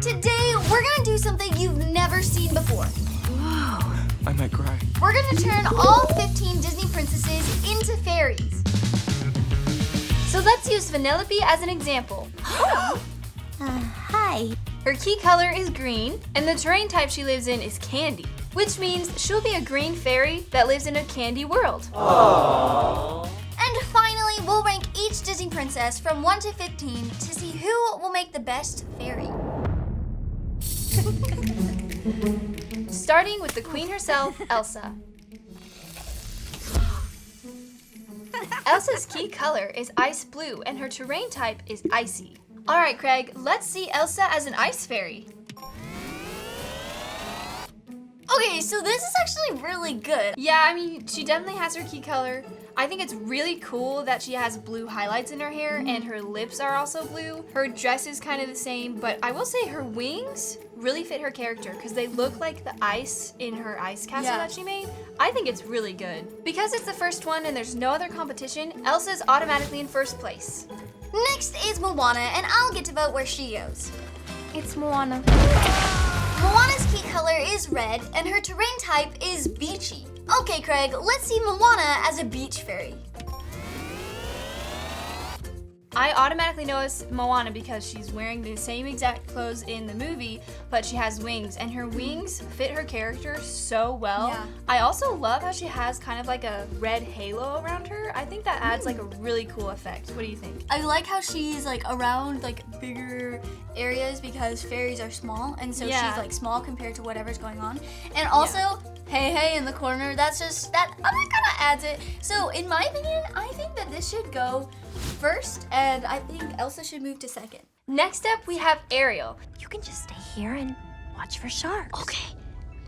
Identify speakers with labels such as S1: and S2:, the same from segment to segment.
S1: Today, we're gonna do something you've never seen before.
S2: Wow. I might cry.
S1: We're gonna turn all 15 Disney princesses into fairies. So let's use Vanellope as an example.
S3: Hi.
S1: Her key color is green, and the terrain type she lives in is candy, which means she'll be a green fairy that lives in a candy world.
S2: Aww.
S1: And finally, we'll rank each Disney princess from 1 to 15 to see who will make the best fairy. Starting with the queen herself, Elsa. Elsa's key color is ice blue, and her terrain type is icy. All right, Craig, let's see Elsa as an ice fairy. Okay, so this is actually really good. Yeah, I mean, she definitely has her key color. I think it's really cool that she has blue highlights in her hair and her lips are also blue. Her dress is kind of the same, but I will say her wings really fit her character because they look like the ice in her ice castle that she made. I think it's really good. Because it's the first one and there's no other competition, Elsa's automatically in first place. Next is Moana, and I'll get to vote where she goes.
S3: It's Moana.
S1: Moana's key color is red, and her terrain type is beachy. Okay, Craig, let's see Moana as a beach fairy. I automatically know it's Moana because she's wearing the same exact clothes in the movie, but she has wings, and her wings fit her character so well. Yeah. I also love how she has kind of like a red halo around her. I think that adds like a really cool effect. What do you think? I like how she's like around like bigger areas because fairies are small, and so she's like small compared to whatever's going on. And also, hey in the corner, that kind of adds it. So in my opinion, I think that this should go first, and I think Elsa should move to second. Next up, we have Ariel.
S3: You can just stay here and watch for sharks.
S4: Okay.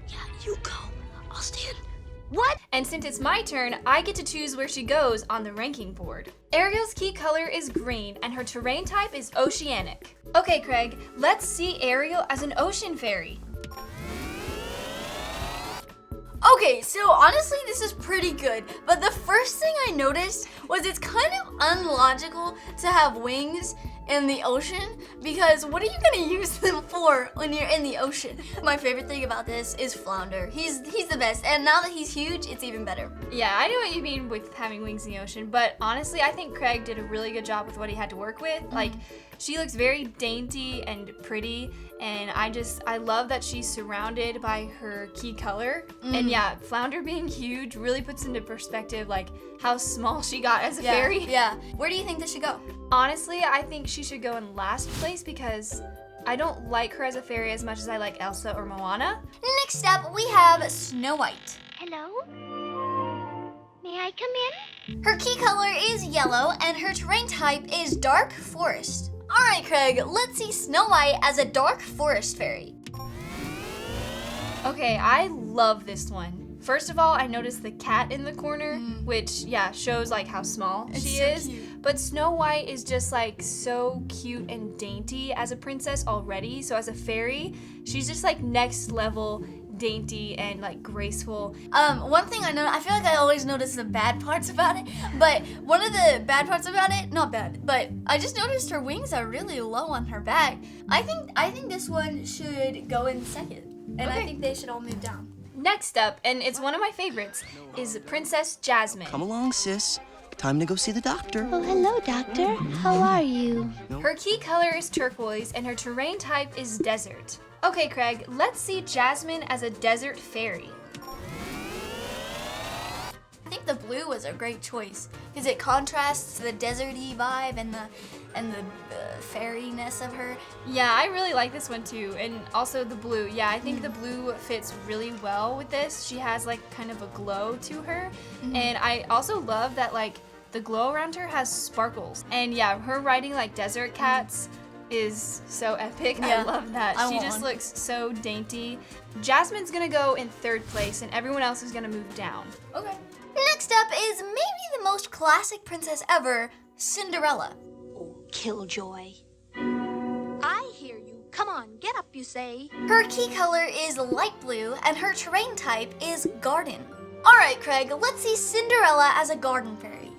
S4: Yeah, you go. I'll stand.
S1: What? And since it's my turn, I get to choose where she goes on the ranking board. Ariel's key color is green, and her terrain type is oceanic. Okay, Craig, let's see Ariel as an ocean fairy. Okay, so honestly, this is pretty good, but the first thing I noticed was it's kind of unlogical to have wings in the ocean because what are you gonna use them for when you're in the ocean? My favorite thing about this is Flounder. He's the best, and now that he's huge, it's even better. Yeah, I know what you mean with having wings in the ocean, but honestly, I think Craig did a really good job with what he had to work with. Like, she looks very dainty and pretty, and I love that she's surrounded by her key color. And yeah, Flounder being huge really puts into perspective like how small she got as a fairy. Yeah. Where do you think this should go? Honestly, I think she should go in last place because I don't like her as a fairy as much as I like Elsa or Moana. Next up, we have Snow White.
S3: Hello? May I come in?
S1: Her key color is yellow, and her terrain type is dark forest. All right, Craig, let's see Snow White as a dark forest fairy. Okay, I love this one. First of all, I noticed the cat in the corner, which, shows like how small she is. Cute. But Snow White is just like so cute and dainty as a princess already. So as a fairy, she's just like next level dainty and like graceful. One thing I know, I feel like I always notice the bad parts about it, but one of the bad parts about it, not bad, but I just noticed her wings are really low on her back. I think this one should go in second, and I think they should all move down. Next up, and it's one of my favorites, is Princess Jasmine.
S2: Come along, sis. Time to go see the doctor.
S3: Oh, hello, doctor. How are you?
S1: Her key color is turquoise, and her terrain type is desert. Okay, Craig, let's see Jasmine as a desert fairy. I think the blue was a great choice because it contrasts the deserty vibe and the fairiness of her. Yeah, I really like this one too, and also the blue. Yeah, I think the blue fits really well with this. She has like kind of a glow to her, and I also love that like the glow around her has sparkles. And yeah, her riding like desert cats is so epic. Yeah, I love that. She just looks so dainty. Jasmine's gonna go in third place, and everyone else is gonna move down. Okay. Next up is maybe the most classic princess ever, Cinderella.
S4: Oh, killjoy. I hear you. Come on, get up, you say.
S1: Her key color is light blue, and her terrain type is garden. All right, Craig, let's see Cinderella as a garden fairy.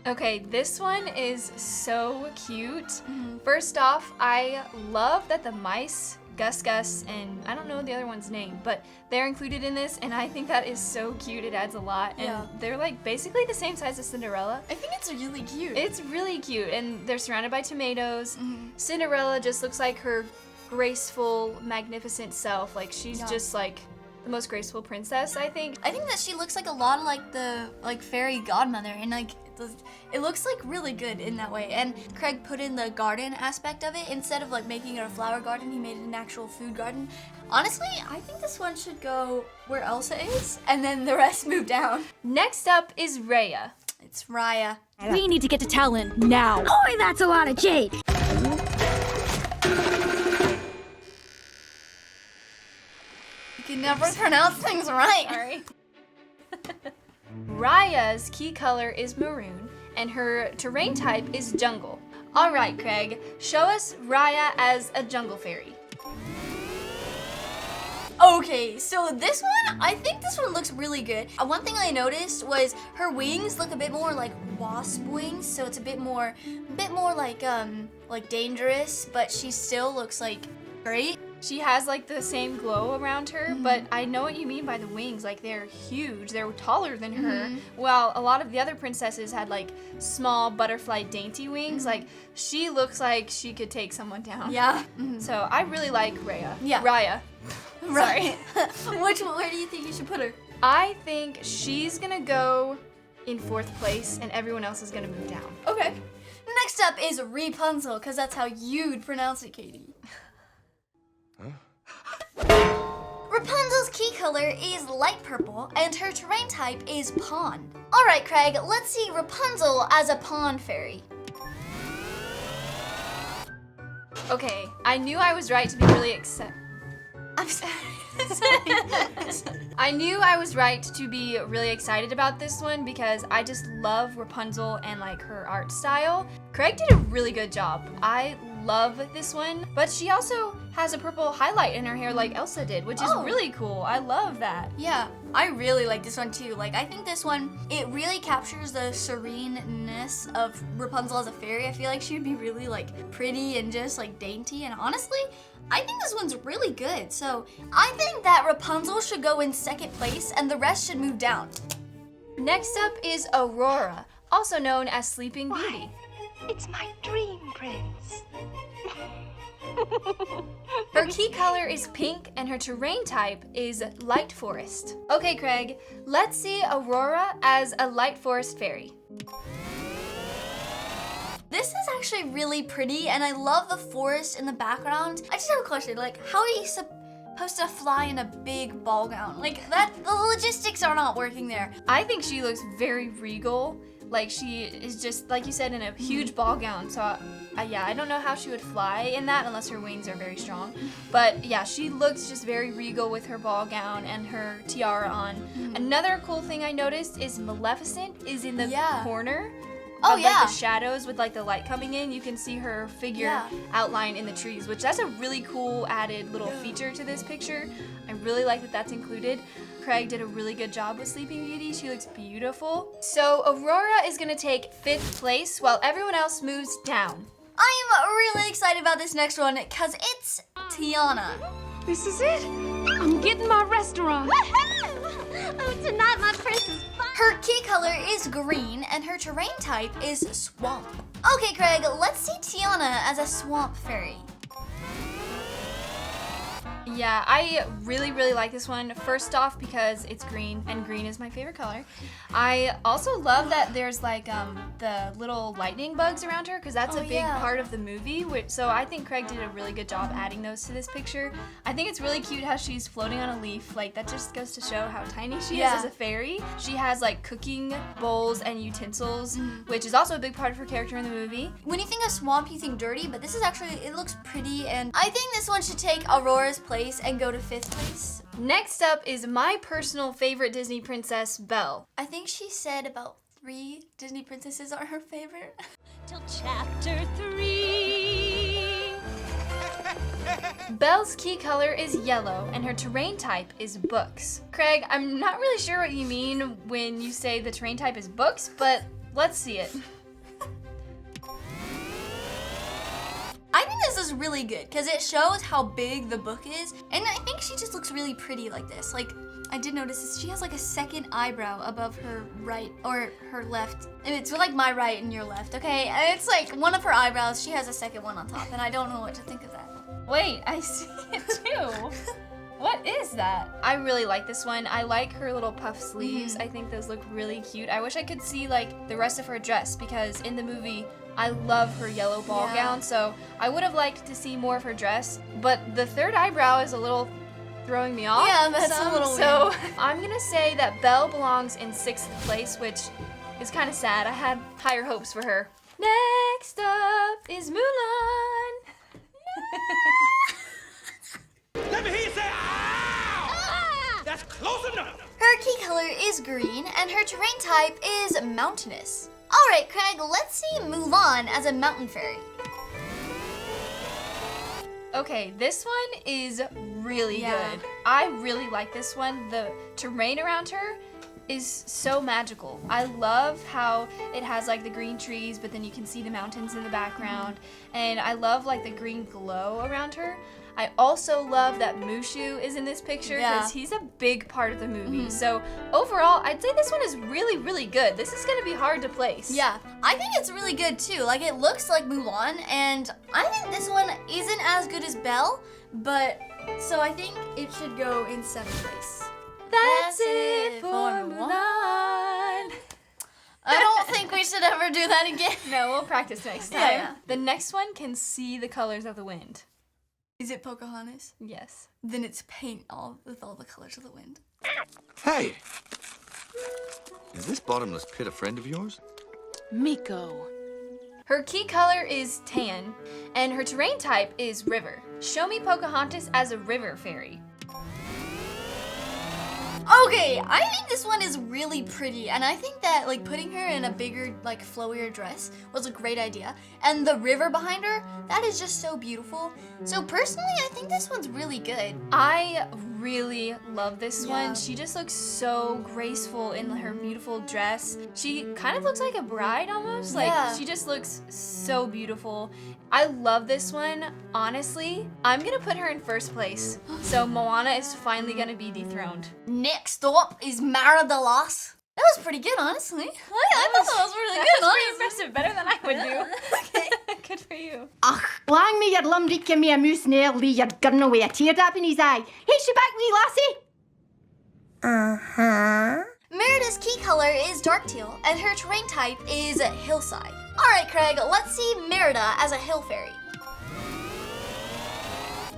S5: Okay, this one is so cute. First off, I love that the mice, Gus, and I don't know the other one's name, but they're included in this, and I think that is so cute. It adds a lot, and they're like basically the same size as Cinderella.
S1: I think it's really cute.
S5: It's really cute, and they're surrounded by tomatoes. Cinderella just looks like her graceful, magnificent self. Like she's just like the most graceful princess, I think.
S1: I think that she looks like a lot like the fairy godmother, and like it looks like really good in that way. And Craig put in the garden aspect of it. Instead of like making it a flower garden, he made it an actual food garden. Honestly, I think this one should go where Elsa is, and then the rest move down.
S5: Next up is Raya.
S1: It's Raya.
S6: We need to get to Talon now.
S3: Boy, that's a lot of jade.
S1: You can never pronounce things right.
S5: Sorry. Raya's key color is maroon, and her terrain type is jungle. All right, Craig, show us Raya as a jungle fairy.
S1: Okay, so this one, I think this one looks really good. One thing I noticed was her wings look a bit more like wasp wings, so it's a bit more like dangerous, but she still looks like great.
S5: She has like the same glow around her, but I know what you mean by the wings. Like they're huge, they're taller than her. While a lot of the other princesses had like small butterfly dainty wings, like she looks like she could take someone down.
S1: Yeah.
S5: So I really like Raya.
S1: Yeah.
S5: Raya.
S1: Right. Where do you think you should put her?
S5: I think she's gonna go in 4th place and everyone else is gonna move down.
S1: Okay. Next up is Rapunzel, because that's how you'd pronounce it, Katie. Rapunzel's key color is light purple, and her terrain type is pond. All right, Craig, let's see Rapunzel as a pond fairy.
S5: Okay, I knew I was right to be really excited.
S1: I'm sorry.
S5: I knew I was right to be really excited about this one because I just love Rapunzel and like her art style. Craig did a really good job. I love this one, but she also has a purple highlight in her hair like Elsa did, which is really cool. I love that.
S1: Yeah, I really like this one too. Like, I think this one, it really captures the sereneness of Rapunzel as a fairy. I feel like she would be really like pretty and just like dainty, and honestly, I think this one's really good. So I think that Rapunzel should go in 2nd place and the rest should move down.
S5: Next up is Aurora, also known as Sleeping Beauty.
S3: It's my dream prince.
S5: Her key color is pink and her terrain type is light forest. Okay, Craig, let's see Aurora as a light forest fairy.
S1: This is actually really pretty, and I love the forest in the background. I just have a question, like, how are you supposed to fly in a big ball gown? Like, that, the logistics are not working there.
S5: I think she looks very regal. Like she is just, like you said, in a huge ball gown. So yeah, I don't know how she would fly in that unless her wings are very strong. But yeah, she looks just very regal with her ball gown and her tiara on. Another cool thing I noticed is Maleficent is in the corner. Of, like, the shadows with like the light coming in. You can see her figure outline in the trees, which that's a really cool added little feature to this picture. I really like that that's included. Craig did a really good job with Sleeping Beauty. She looks beautiful. So Aurora is gonna take 5th place while everyone else moves down.
S1: I'm really excited about this next one because it's Tiana.
S6: This is it. I'm getting my restaurant.
S3: Oh, tonight my prince is fun.
S1: Her key color is green and her terrain type is swamp. Okay, Craig, let's see Tiana as a swamp fairy.
S5: Yeah, I really like this one. First off, because it's green, and green is my favorite color. I also love that there's like the little lightning bugs around her, because that's a big part of the movie. So I think Craig did a really good job adding those to this picture. I think it's really cute how she's floating on a leaf. Like, that just goes to show how tiny she is as a fairy. She has like cooking bowls and utensils, which is also a big part of her character in the movie.
S1: When you think of swamp, you think dirty, but this is actually, it looks pretty, and I think this one should take Aurora's place and go to 5th place.
S5: Next up is my personal favorite Disney princess, Belle.
S1: I think she said about 3 Disney princesses are her favorite.
S6: Till chapter 3.
S5: Belle's key color is yellow and her terrain type is books. Craig, I'm not really sure what you mean when you say the terrain type is books, but let's see it.
S1: this is really good because it shows how big the book is, and I think she just looks really pretty like this. Like, I did notice this, she has like a second eyebrow above her right or her left. And it's like my right and your left, okay? And it's like one of her eyebrows, she has a second one on top, and I don't know what to think of that.
S5: Wait, I see it too. What is that? I really like this one. I like her little puff sleeves. I think those look really cute. I wish I could see like the rest of her dress because in the movie, I love her yellow ball gown, so I would have liked to see more of her dress. But the third eyebrow is a little throwing me off.
S1: Yeah, that's a little
S5: So
S1: weird.
S5: I'm gonna say that Belle belongs in 6th place, which is kind of sad. I had higher hopes for her. Next up is Mulan.
S7: Let me hear you say, "Ow!" That's close enough.
S1: Her key color is green, and her terrain type is mountainous. All right, Craig, let's see Mulan as a mountain fairy.
S5: Okay, this one is really good. I really like this one. The terrain around her is so magical. I love how it has like the green trees, but then you can see the mountains in the background. And I love like the green glow around her. I also love that Mushu is in this picture because he's a big part of the movie. So overall, I'd say this one is really, really good. This is gonna be hard to place.
S1: Yeah, I think it's really good too. Like, it looks like Mulan, and I think this one isn't as good as Belle, but so I think it should go in 7th place.
S5: That's it for Mulan.
S1: I don't think we should ever do that again.
S5: No, we'll practice next time.
S1: Yeah.
S5: The next one can see the colors of the wind.
S1: Is it Pocahontas?
S5: Yes.
S1: Then it's paint with all the colors of the wind.
S8: Hey! Is this bottomless pit a friend of yours?
S6: Miko.
S5: Her key color is tan, and her terrain type is river. Show me Pocahontas as a river fairy.
S1: Okay, I think this one is really pretty, and I think that like putting her in a bigger, like flowier dress was a great idea. And the river behind her, that is just so beautiful. So personally, I think this one's really good.
S5: I really love this one. She just looks so graceful in her beautiful dress. She kind of looks like a bride almost. Like, she just looks so beautiful. I love this one. Honestly, I'm gonna put her in 1st place. So Moana is finally gonna be dethroned.
S1: Next up is Merida. That was pretty good, honestly. I thought that was really good,
S5: That's pretty
S1: honestly.
S5: impressive. Better than I would do.
S1: Okay.
S5: Good for you.
S9: Ach, lang me your lumdick and me a moose nail, lee your gun away a tear up in his eye. Hey, she back, wee lassie.
S1: Merida's key color is dark teal, and her terrain type is hillside. All right, Craig, let's see Merida as a hill fairy.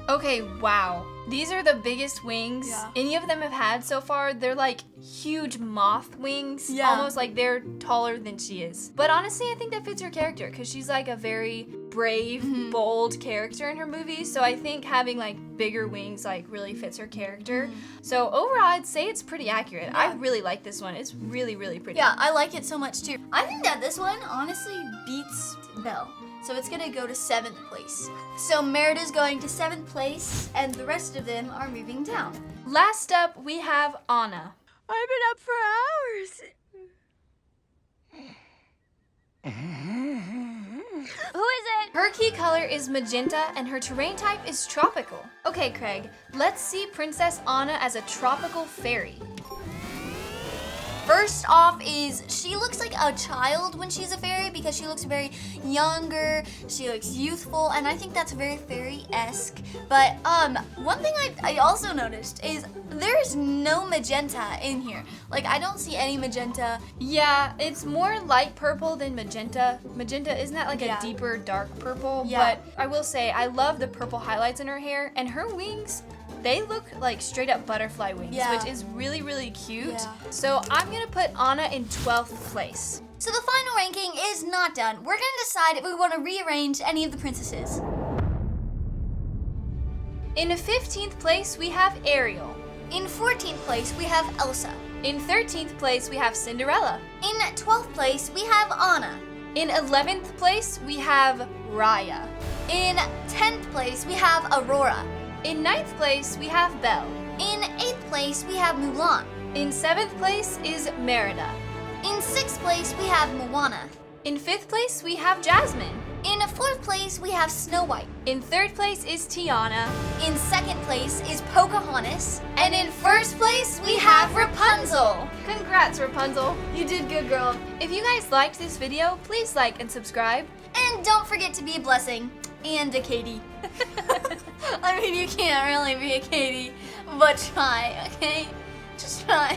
S5: Okay, wow. These are the biggest wings any of them have had so far. They're like huge moth wings, almost like they're taller than she is. But honestly, I think that fits her character because she's like a very brave, bold character in her movies. So I think having like bigger wings like really fits her character. So overall, I'd say it's pretty accurate. I really like this one. It's really, really pretty.
S1: Yeah, I like it so much too. I think that this one honestly beats Belle. So it's gonna go to 7th place. So Merida's going to 7th place, and the rest of them are moving down.
S5: Last up, we have Anna.
S3: I've been up for hours. Who is it?
S5: Her key color is magenta, and her terrain type is tropical. Okay, Craig, let's see Princess Anna as a tropical fairy.
S1: First off is she looks like a child when she's a fairy because she looks very younger, she looks youthful, and I think that's very fairy-esque. But one thing I also noticed is there's no magenta in here. Like, I don't see any magenta.
S5: Yeah, it's more light purple than magenta. Magenta, isn't that like a deeper dark purple?
S1: Yeah.
S5: But I will say, I love the purple highlights in her hair, and her wings, they look like straight up butterfly wings, which is really, really cute.
S1: Yeah.
S5: So I'm gonna put Anna in 12th place.
S1: So the final ranking is not done. We're gonna decide if we want to rearrange any of the princesses.
S5: In 15th place, we have Ariel.
S1: In 14th place, we have Elsa.
S5: In 13th place, we have Cinderella.
S1: In 12th place, we have Anna.
S5: In 11th place, we have Raya.
S1: In 10th place, we have Aurora.
S5: In 9th place, we have Belle.
S1: In 8th place, we have Mulan.
S5: In 7th place is Merida.
S1: In 6th place, we have Moana.
S5: In 5th place, we have Jasmine.
S1: In fourth place, we have Snow White.
S5: In third place is Tiana.
S1: In second place is Pocahontas. And in first place, we have Rapunzel.
S5: Congrats, Rapunzel.
S1: You did good, girl.
S5: If you guys liked this video, please like and subscribe.
S1: And don't forget to be a blessing and a Katie. I mean, you can't really be a Katie, but try, okay? Just try.